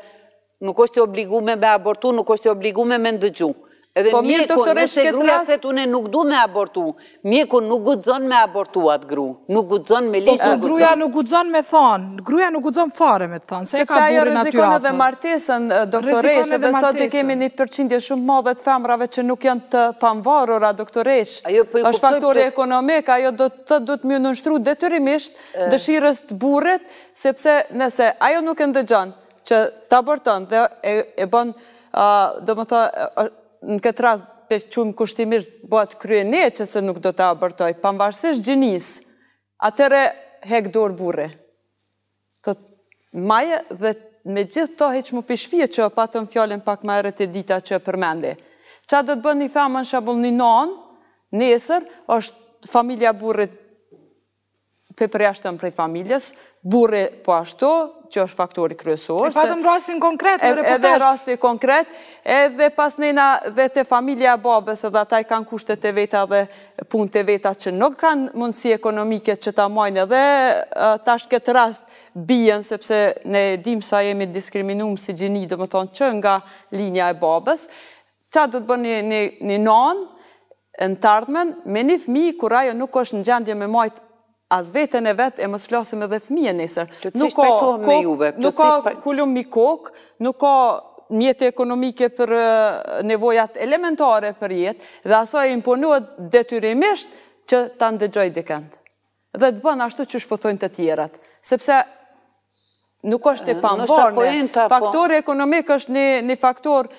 nuk është e obligume me abortu, nuk është e obligume me ndëgju. Edhe mjeku, nëse gruja thët une nuk du me abortu, mjeku nuk gudzon me abortu atë gru. Nuk gudzon me lisht, nuk gudzon. Gruja nuk gudzon me thonë, gruja nuk gudzon fare me thonë. Sepse ajo rizikon edhe martesën, doktoresh, edhe sot e kemi një përqindje shumë madhe të femrave që nuk janë të pamvarura, doktoresh. Është faktori ekonomik, ajo do të mjë nënshtru detyrimisht dëshirës të burit, sepse nëse ajo nuk e ndëgjon që të aborton dhe e bon, do më tha, në këtë rast për qumë kushtimisht bëhet kryene që se nuk do të abortoj, pambarësisht gjinis, atëre hek dorë burri. Maje dhe me gjithë to heq mu pishpje që patëm fjallin pak ma erët e dita që përmendi. Qa do të bën një femën shabull një non, nesër, është familja burrit përjashtëm prej familjes, burri po ashtu, që është faktori kryesor. E patëm rastin konkret, edhe rasti konkret, edhe pas nëjna dhe të familja babës, edhe ata i kanë kushtet e veta dhe punë të veta që nuk kanë mundësi ekonomike që ta majnë, edhe tash këtë rast bijen, sepse ne dim sa jemi diskriminuar si gjini, do më thonë që nga linja e babës, qa do të bën një nanë në tardhmen, me një fëmi, kur ajo nuk është në gjendje me majtë as vetën e vetë, e mos flasim edhe fëmije nesër. Nuk ka kulum mi kokë, nuk ka mjete ekonomike për nevojat elementare për jetë, dhe aso e imponuat detyrimisht që ta ndëgjoj dikënd. Dhe të bën ashtu që shpëthojnë të tjerat. Sepse nuk është e pamvorne. Faktori ekonomik është një faktor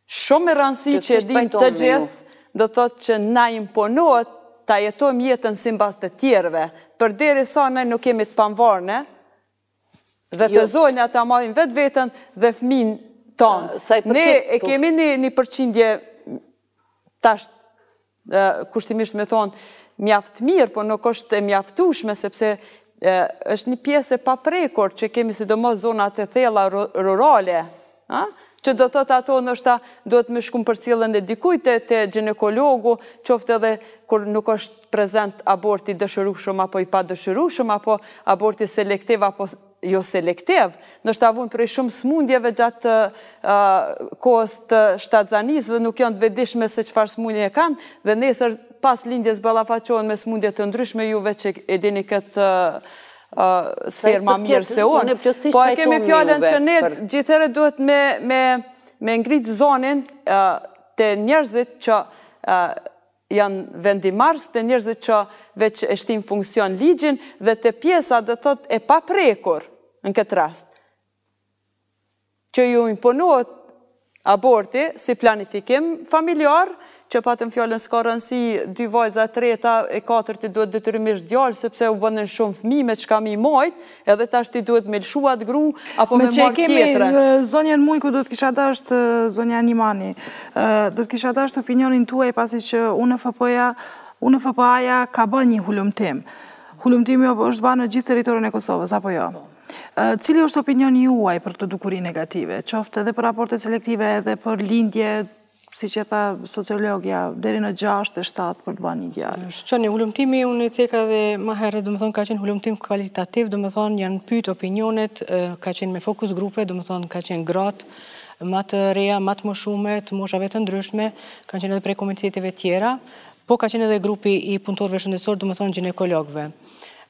shumë e rëndësi që e dim të gjithë, do të thotë që na imponuat ta jetojmë jetën simbas të tjerëve, përderisa ne nuk kemi të pamvorne, dhe të zonja ta marrin vetë vetën dhe fëmin tonë. Ne e kemi një përqindje tash, kushtimisht me thonë, mjaft mirë, por nuk është e mjaftueshme, sepse është një pjesë e paprekur që kemi sidomos zonat e thella rurale, që do të thotë ato nështë duhet me shkum për cilën e dikujt të ginekologu, qoftë edhe kur nuk është prezent aborti dëshirueshëm apo i pa dëshirueshëm, apo aborti selektiv apo jo selektiv, nështë avun prej shumë smundjeve gjatë kohës të shtatzanisë dhe nuk janë të vedishme se qëfar smundje e kanë, dhe nesër pas lindjes ballafaqohen me smundje të ndryshme, juve që e dini këtë sferë ma mirë se unë. Po e kemi fjallën që ne gjithëre duhet me ngritë zonin të njerëzit që janë vendimars, të njerëzit që veç e shtim funksion ligjin, dhe të pjesa dhe thot e paprekur në këtë rast, që ju imponuat aborti si planifikim familjar, që patëm fjallën s'ka rëndësi 2 vajza, 3 e 4 duhet detyrimisht djalë, sepse u bëndën shumë fëmi me qka mi mojt, edhe tash ti duhet me lshuat gru, apo me marrë tjetërën. Me që kemi zonjen Mujku, do të kisha dasht zonja Nimani, do të kisha dasht opinionin tuaj pasi që UNFPA-ja ka bën një hulumtim. Hulumtimi është bërë në gjithë teritorin e Kosovës, apo jo? Cili është opinioni juaj për këtë dukuri negative? Qoftë edhe për raportet selektive, edhe për lindje, si që tha sociologja, deri në 6 e 7 për të banë një djarë. Që një hulumtimi, unë e ceka dhe ma herë, dhe më thonë, ka qenë hulumtim kvalitativ, dhe më thonë, janë pyet opinionet, ka qenë me fokus grupe, dhe më thonë, ka qenë gratë, ma të reja, ma të më shume, të moshave të ndryshme, ka qenë edhe prej komuniteteve tjera, po ka qenë edhe grupi i punëtorëve shëndetësor, dhe më thonë, ginekologëve.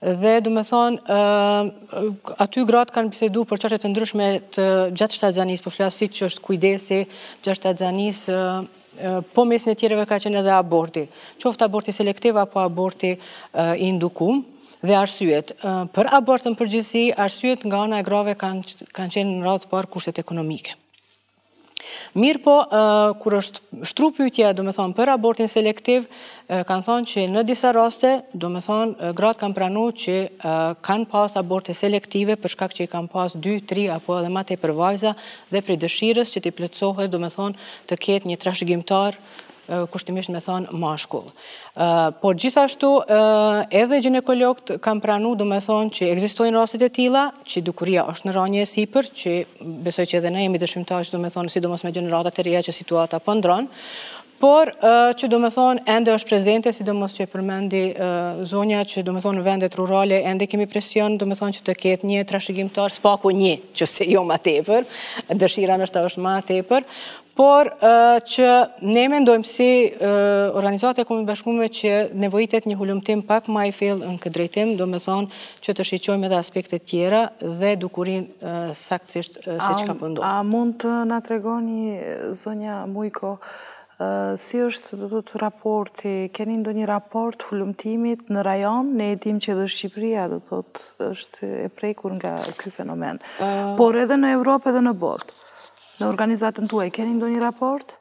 Dhe, dhe me thonë, aty gratë kanë bisedu për çështje të ndryshme të gjatë shtatzanisë, po flasit që është kujdesi gjatë shtatzanisë, po mes në tjereve ka qenë edhe aborti. Qoftë aborti selektiv apo aborti i indukum, dhe arsyet. Për abortën përgjithësi, arsyet nga ana e grave kanë qenë në radhë parë kushtet ekonomike. Mirë po, kur është shtru pyetja, do me thonë, për abortin selektiv, kanë thonë që në disa raste, do me thonë, gratë kanë pranu që kanë pas aborte selektive për shkak që i kanë pas 2, 3 apo edhe ma tepër vajza dhe prej dëshirës që t'i plotësohet, do me thonë, të ketë një trashëgimtar kushtimisht me thonë mashkull. Por gjithashtu edhe ginekologët kanë pranu, do me thonë që ekzistojnë rastet e tilla, që dukuria është në ranje e sipër, që besoj që edhe ne jemi dëshmimtar, do me thonë, sidomos me gjeneratat e reja që situata po ndron, por që do me thonë ende është prezente, sidomos që përmendi zonja që do me thonë në vendet rurale ende kemi presion, do me thonë që të ketë një trashëgimtar, s'paku një, që se jo ma tepër, dëshira nështë është ma tepër, por që ne mendojmë si organizate e Kombit Bashkuar që nevojitet një hulumtim pak ma i thellë në këtë drejtim, do me thonë që të shiqojmë edhe aspektet tjera dhe dukurin saktësisht se çka po ndodh. A mund të na tregoni, zonja Mujko, si është do të raporti, keni ndonjë raport hulumtimit në rajon? Ne e dim që edhe Shqipëria do të është e prekur nga ky fenomen, por edhe në Europë edhe në botë. Në organizatën tuaj, keni ndonjë raport?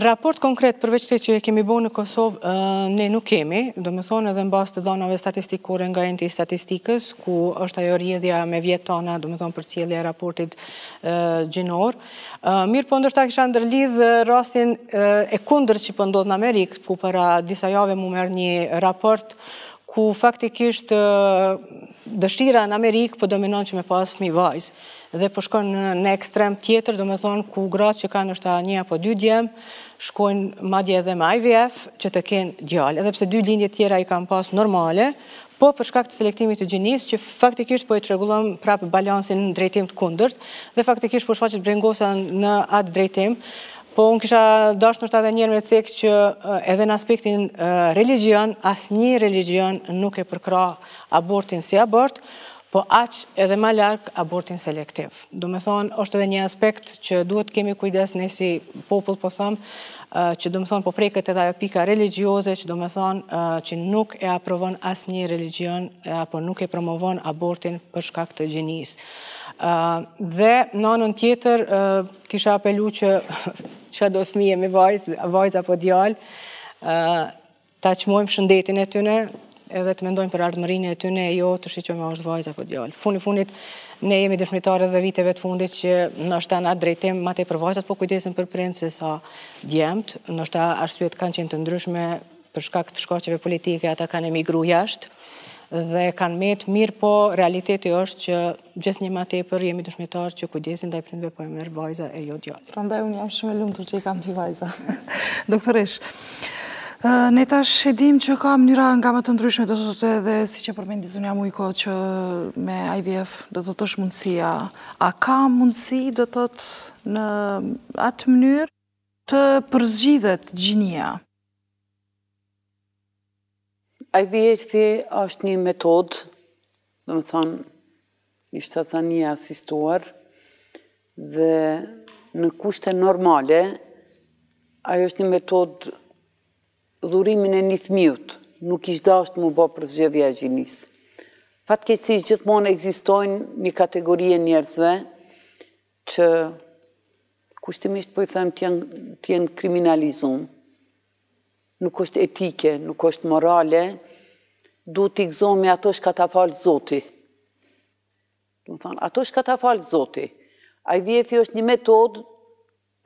Raport konkret përveç të që kemi bo në Kosovë, ne nuk kemi, do me thonë edhe në bazë të dhënave statistikore nga enti statistikës, ku është ajo rrjedhja me vjetë tona, do me thonë për cilja e raportit gjinor. Mirë po ndoshta kisha ndërlidh rastin e kundër që po ndodh në Amerikë, ku para disa jave mu merr një raport ku faktikisht dëshira në Amerikë po dominon që me pas fëmijë vajzë. Dhe po shkon në ekstrem tjetër, do me thonë, ku gratë që kanë është 1 apo 2 djemë, shkojnë madje edhe me IVF që të kenë djalë, edhe pse 2 lindje tjera i kanë pas normale, po për shkak të selektimit të gjinisë, që faktikisht po i çrregullon prapë balansin në drejtim të kundërt, dhe faktikisht po shfaqet brengosa në atë drejtim. Po unë kisha dashur nështë edhe njerë me cek që edhe në aspektin religjion, asnjë religjion nuk e përkra abortin si abort, po aq edhe ma larg abortin selektiv. Do me thonë, është edhe një aspekt që duhet kemi kujdes ne si popull, po thamë, që do me thonë po preket edhe ajo pika religjioze, që do me thonë që nuk e aprovon asë një religion, apo nuk e promovon abortin për shkak të gjinisë. Dhe në anën tjetër, kisha apelu që që do fëmije me vajzë apo djalë, ta qmojmë shëndetin e tyne, edhe të mendojmë për ardhmërinë e tyne, jo të shiqojmë është vajzë apo djalë. Funit, ne jemi dëshmitarë dhe viteve të fundit që nështë në atë drejtim, ma te për vajzat po kujdesin për prind se sa djemt, nështë arsyet kanë qenë të ndryshme për shkak të shkaqeve politike, ata kanë emigru jashtë, dhe kanë metë mirë, po realiteti është që gjithë një ma tepër jemi dëshmitarë që kujdesin dhe i prindve po e merë vajza e jo djalë. Prandaj unë jam shumë e lumtur që i kam t'i vajza. Doktoresh, ne tash e dim që ka mënyra nga më të ndryshme, do të thotë edhe si që përmendi zonja Mujko që me IVF do të thotë është mundësia. A ka mundësi do të thotë në atë mënyrë të përzgjidhet gjinia? IVF-i është një metodë, do më thonë, një shtatania asistuar, dhe në kushte normale, ajo është një metodë dhurimin e një fëmijët, nuk ishtë dashtë më bo për zgjedhja e gjinisë. Fatkeqësisht gjithmonë ekzistojnë një kategori e njerëzve që kushtimisht po i them t'jenë kriminalizum, nuk është etike, nuk është morale, duhet t'i gëzohemi ato shka ta falë Zoti. Ato shka ta falë Zoti. IVF-i është një metodë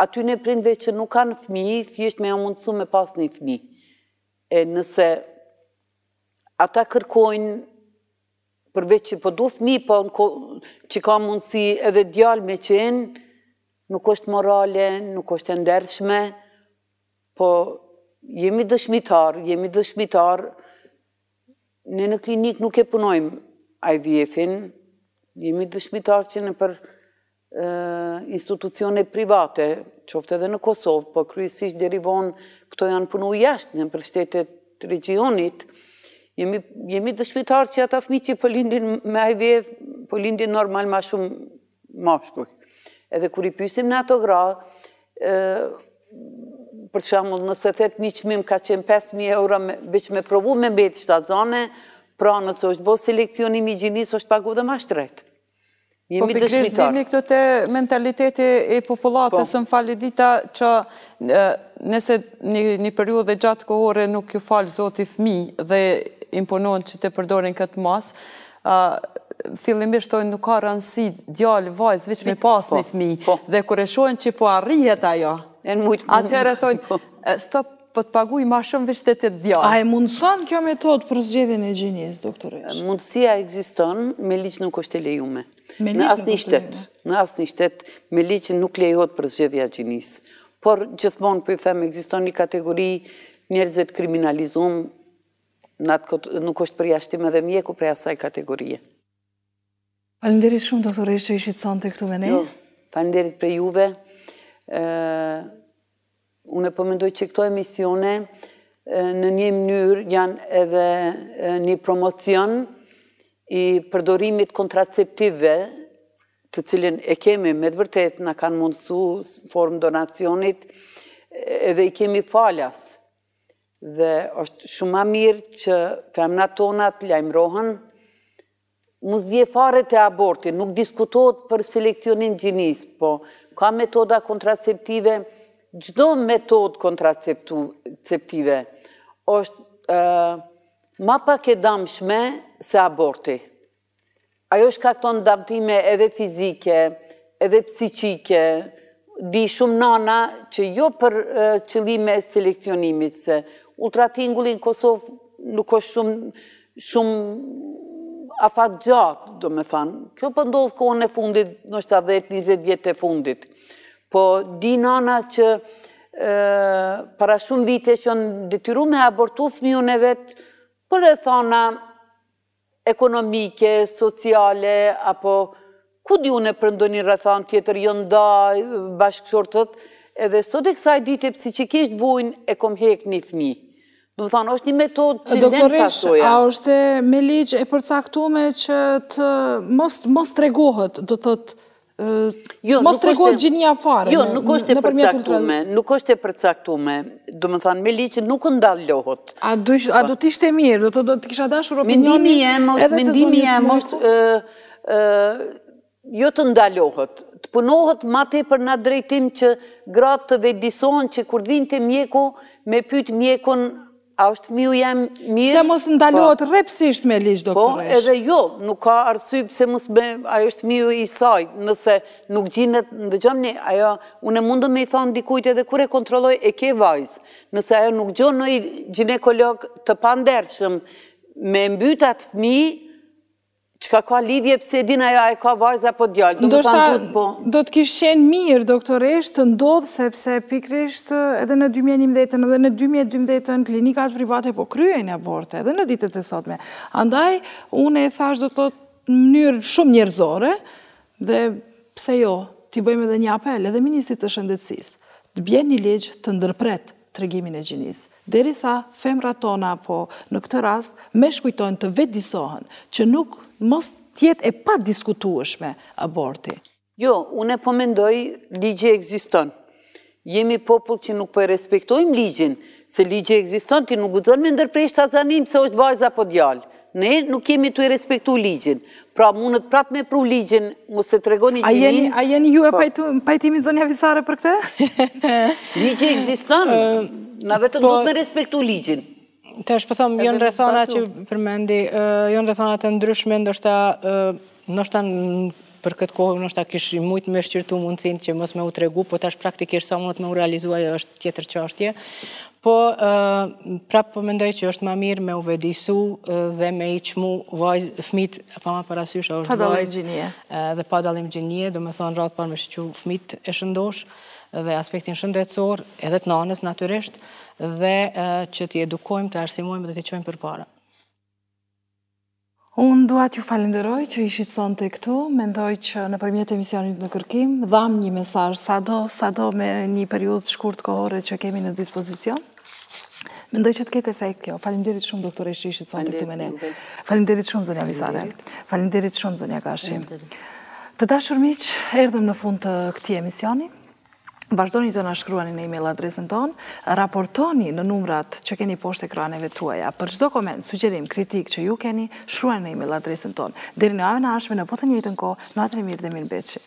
aty në prindve që nuk kanë fëmijë, thjesht me ja mundësu me pas një fëmijë. E nëse ata kërkojnë, përveç që po du fëmijë, po që ka mundësi edhe djalë me qenë, nuk është morale, nuk është ndershme, po jemi dëshmitar, ne në klinik nuk e punojmë IVF-in, jemi dëshmitar që në për institucione private, qofte edhe në Kosovë, po kryesisht derivon këto janë punu jashtë në për shtetet regionit, jemi dëshmitar që ata fëmijë që po lindin me IVF, po lindin normal ma shumë mashkuj. Edhe kur i pysim në ato gra, për shembull nëse thet një çmim ka qenë 5.000 euro veç me provu me mbeti shtatzane, pra nëse është bo selekcionimi i gjinisë është pagu dhe ma shtret. Po pikrisht dhimi këtë të mentaliteti e populatës në fali dita që nëse një periudhe gjatë kohore nuk ju falë Zoti fëmijë dhe imponon që të përdorin këtë mas, fillimisht tojnë nuk ka rëndësi djalë, vajzë, veç me pas një fëmijë, dhe kur e shohen që po arrihet ajo, atëherë tojnë, stop, po të paguj ma shumë veç të djalë. A e mundëson kjo metodë për zgjedhjen e gjinisë, doktoresh? Mundësia ekziston, me liq nuk është e lejume. Në asë një shtet, me liq nuk lejohet për zgjedhja e gjinisë. Por gjithmonë, për i them, ekziston një kategori njerëzve të kriminalizum, nuk është përjashtim edhe mjeku prej asaj kategorie. Falenderit shumë, doktoresh, që ishit sonte këtu me ne. Falenderit për juve. Unë po mendoj që këto emisione në një mënyrë janë edhe një promocion i përdorimit kontraceptive, të cilin e kemi me të vërtet në kanë mundësu formë donacionit, edhe i kemi falas. Dhe është shumë ma mirë që femnat tonat lajmërohen, mos vje fare të abortin, nuk diskutohet për selekcionim gjinis, po ka metoda kontraceptive, gjdo metodë kontraceptive është ma pak e damshme se aborti. Ajo shkakton damtime edhe fizike, edhe psiqike, di shumë nana që jo për qëllime e selekcionimit, se ultratingulli në Kosovë nuk është shumë afat gjatë, do me thanë. Kjo për ndodhë kohën e fundit, nështë 10-20 vjetë e fundit. Po di nana që para shumë vite që në detyru me abortu fëmijën e vetë për e thona ekonomike, sociale, apo ku di une për ndonjë rrethan tjetër jo nda bashkëshortët, edhe sot e kësaj dite psiqikisht vujnë e kom hek një fëmijë. Do më thonë, është një metodë që lënë pasoja. A është me ligj e përcaktume që të mos tregohet, do thotë, mos tregohet gjinia fare? Jo, nuk është e përcaktume, nuk është e përcaktume. Do më thonë, me ligj nuk ndallohet. A do t'ishte mirë, do të kisha dashur opinionin edhe të zonjës është, jo të ndallohet, të punohet ma tepër në drejtim që gratë të vedisohen që kur të vinë të mjeku, me pyet mjekun, a është fëmiu jam mirë? Se mos ndalohet rrepsisht me ligj, doktoresh. Po, edhe jo, nuk ka arsye pse mos ajo është fëmiu i saj, nëse nuk gjinet, ndëgjoni, ajo unë mundem me i thonë dikujt edhe kur e kontrolloj e ke vajzë. Nëse ajo nuk gjon në ginekolog të pandershëm me mbyt atë fëmijë, çka ka lidhje pse din ajo e ka vajzë apo djalë. Do të kishte qenë mirë, doktoresh, të ndodhë sepse pikrisht edhe në 2011 edhe në 2012 klinikat private po kryejnë aborte, edhe në ditët e sotme. Andaj, unë e thash do të thotë në mënyrë shumë njerëzore, dhe pse jo, t'i bëjmë edhe një apel, edhe Ministrit të Shëndetësisë, të bjen një ligj të ndërpret tregimin e gjinisë. Derisa femrat tona, po në këtë rast, me shkujtojnë të vetëdisohen, që nuk mos tjetë e pa diskutueshme aborti. Jo, unë po mendoj ligji ekziston. Jemi popull që nuk po e respektojmë ligjin, se ligji ekziston, ti nuk guxon me ndërprej shtatzanim se është vajza apo djalë. Ne nuk kemi të i respektu ligjin. Pra mundet prap me pru ligjin, mos e tregoni gjinin. A jeni ju e pajtimi zonja Visare për këtë? Ligji ekziston, na vetëm do të me respektu ligjin. Të është pëthom, jonë rethona që përmendi, jonë rethona të ndryshme, ndoshta për këtë kohë, ndoshta kishë mujtë me shqyrtu mundësin që mos me u tregu, po tash praktikisht sa mund të me u realizua, është tjetër çështje. Po, prapë po mendoj që është ma mirë me u vedisu dhe me i qmu fëmit, pa ma parasysh, është vajzë dhe pa dalim gjinie, do me thonë ratë par me shqu fëmit e shëndosh dhe aspektin shëndetësor, edhe të nanës natyrisht, dhe që t'i edukojmë, të arsimojmë dhe t'i qojmë për para. Unë duat ju falenderoj që ishit sonte këtu, mendoj që në përmjet emisionit në kërkim, dham një mesazh sado me një periudhë shkurt kohore që kemi në dispozicion. Mendoj që të ketë efekt kjo. Faleminderit shumë doktoresh që ishit sonte këtu me ne. Faleminderit shumë zonja Visare. Faleminderit shumë zonja Gashi. Të dashur miq, erdhëm në fund të këtij emisioni. Vazhdoni të na shkruani në email adresën tonë, raportoni në numrat që keni poshtë ekraneve tuaja. Për çdo koment, sugjerim, kritik që ju keni, shkruani në email adresën tonë. Deri në javën e ardhshme në po të njëjtën kohë, natën e mirë dhe mirëmbëjtje.